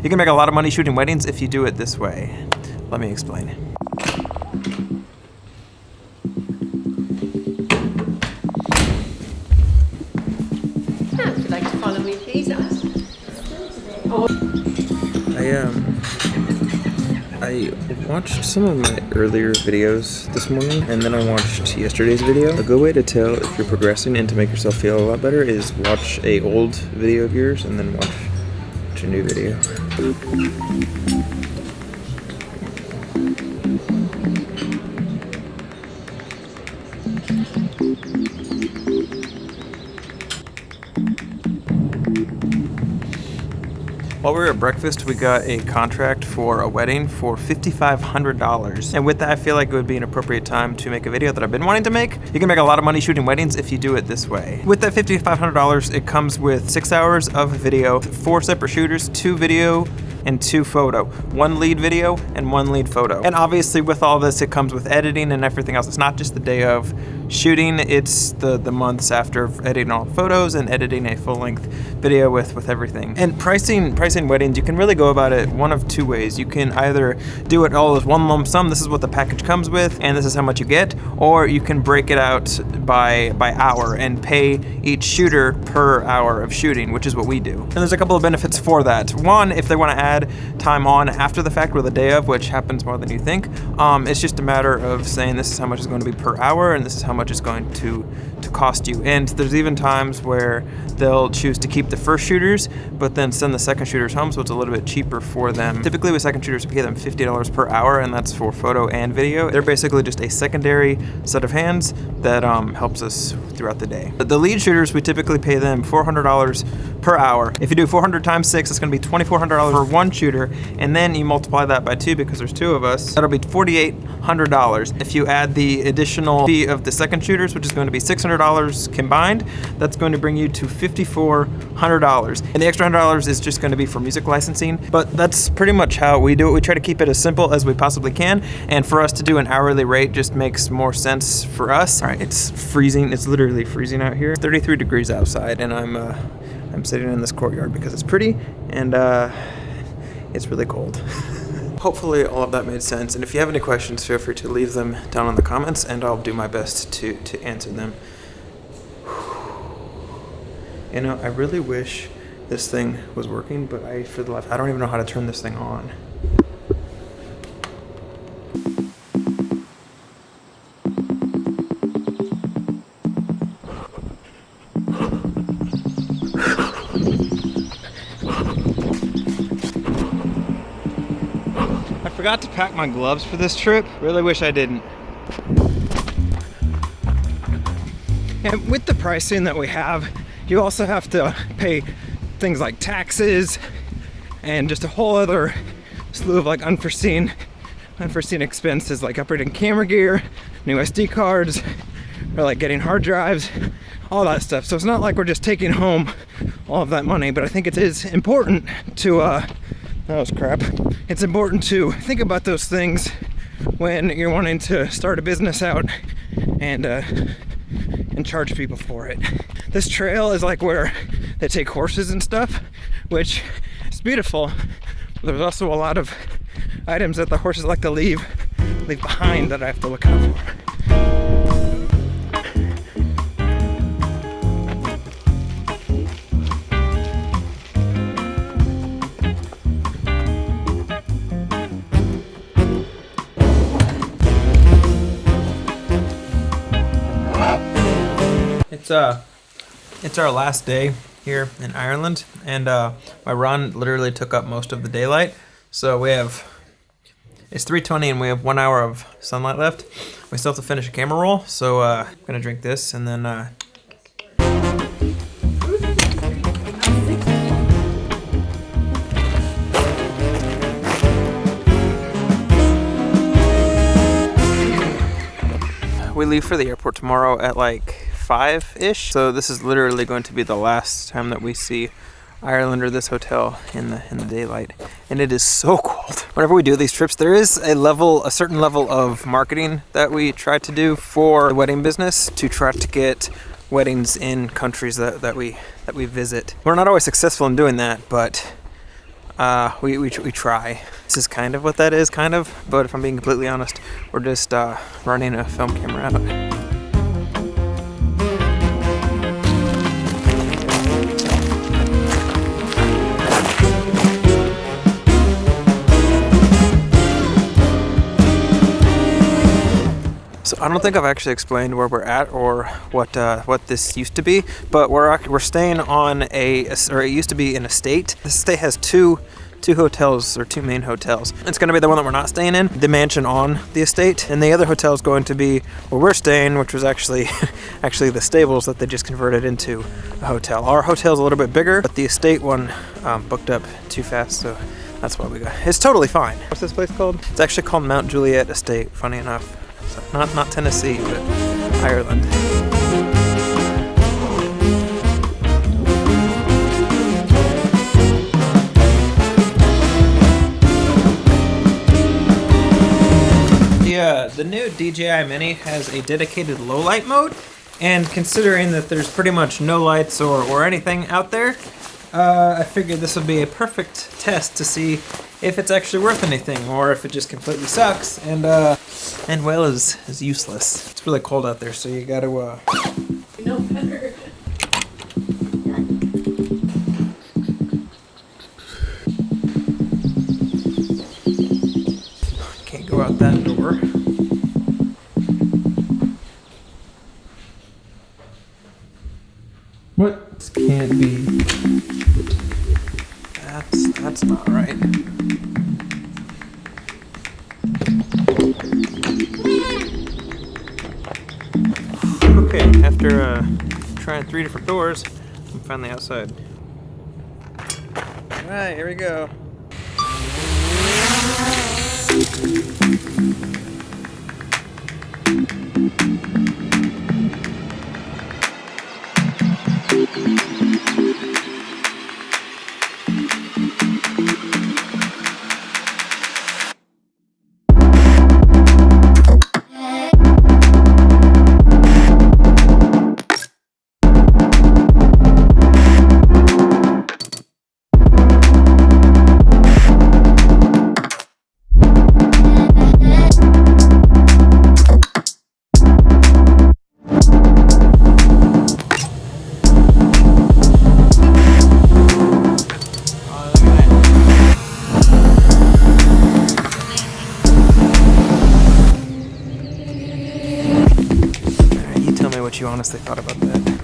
You can make a lot of money shooting weddings if you do it this way. Let me explain. If you'd like to follow me, please. I watched some of my earlier videos this morning, and then I watched yesterday's video. A good way to tell if you're progressing and to make yourself feel a lot better is watch a old video of yours and then watch a new video. While we were at breakfast, we got a contract for a wedding for $5,500. And with that, I feel like it would be an appropriate time to make a video that I've been wanting to make. You can make a lot of money shooting weddings if you do it this way. With that $5,500, it comes with 6 hours of video, 4 separate shooters, 2 video, and 2 photo. 1 lead video and 1 lead photo. And obviously with all this, it comes with editing and everything else. It's not just the day of shooting, it's the months after editing all the photos and editing a full-length video with everything. And pricing weddings, you can really go about it one of 2 ways. You can either do it all as one lump sum, this is what the package comes with, and this is how much you get, or you can break it out by hour and pay each shooter per hour of shooting, which is what we do. And there's a couple of benefits for that. One, if they want to add time on after the fact or the day of, which happens more than you think, it's just a matter of saying this is how much it's going to be per hour and this is how much it's going to cost you. And there's even times where they'll choose to keep the first shooters but then send the second shooters home, so it's a little bit cheaper for them. Typically with second shooters, we pay them $50 per hour, and that's for photo and video. They're basically just a secondary set of hands that helps us throughout the day. The lead shooters, we typically pay them $400 per hour. If you do 400 times 6, it's going to be $2,400 for 1 shooter, and then you multiply that by 2 because there's 2 of us. That'll be $4,800. If you add the additional fee of the second shooters, which is going to be $600 combined, that's going to bring you to $5,400. And the extra $100 is just going to be for music licensing. But that's pretty much how we do it. We try to keep it as simple as we possibly can, and for us to do an hourly rate just makes more sense for us. All right, it's freezing. It's literally freezing out here. 33 degrees outside, and I'm sitting in this courtyard because it's pretty and it's really cold. Hopefully all of that made sense, and if you have any questions, feel free to leave them down in the comments and I'll do my best to answer them. You know, I really wish this thing was working, but I don't even know how to turn this thing on. I forgot to pack my gloves for this trip. Really wish I didn't. And with the pricing that we have, you also have to pay things like taxes and just a whole other slew of like unforeseen expenses, like upgrading camera gear, new SD cards, or like getting hard drives, all that stuff. So it's not like we're just taking home all of that money, but I think it is important to that was crap. It's important to think about those things when you're wanting to start a business out and charge people for it. This trail is like where they take horses and stuff, which is beautiful. But there's also a lot of items that the horses like to leave behind that I have to look out for. It's our last day here in Ireland, and my run literally took up most of the daylight. So it's 3:20 and we have 1 hour of sunlight left. We still have to finish a camera roll, so I'm gonna drink this and then we leave for the airport tomorrow at like 5-ish. So this is literally going to be the last time that we see Ireland or this hotel in the daylight. And it is so cold. Whenever we do these trips, there is a certain level of marketing that we try to do for the wedding business to try to get weddings in countries that we visit. We're not always successful in doing that, but we try. This is kind of what that is, kind of. But if I'm being completely honest, we're just running a film camera out. So I don't think I've actually explained where we're at or what this used to be, but we're staying on it used to be an estate. This estate has two hotels, or two main hotels. It's going to be the one that we're not staying in, the mansion on the estate, and the other hotel is going to be where we're staying, which was actually the stables that they just converted into a hotel. Our hotel's a little bit bigger, but the estate one booked up too fast, so that's why we got. It's totally fine. What's this place called? It's actually called Mount Juliet Estate, funny enough. So not Tennessee, but Ireland. The new DJI Mini has a dedicated low light mode, and considering that there's pretty much no lights or anything out there, I figured this would be a perfect test to see if it's actually worth anything or if it just completely sucks and well is useless. It's really cold out there, so you gotta You know better. can't go out that door. What? This can't be. That's not right. Okay, after trying 3 different doors, I'm finally outside. Alright, here we go. What you honestly thought about that?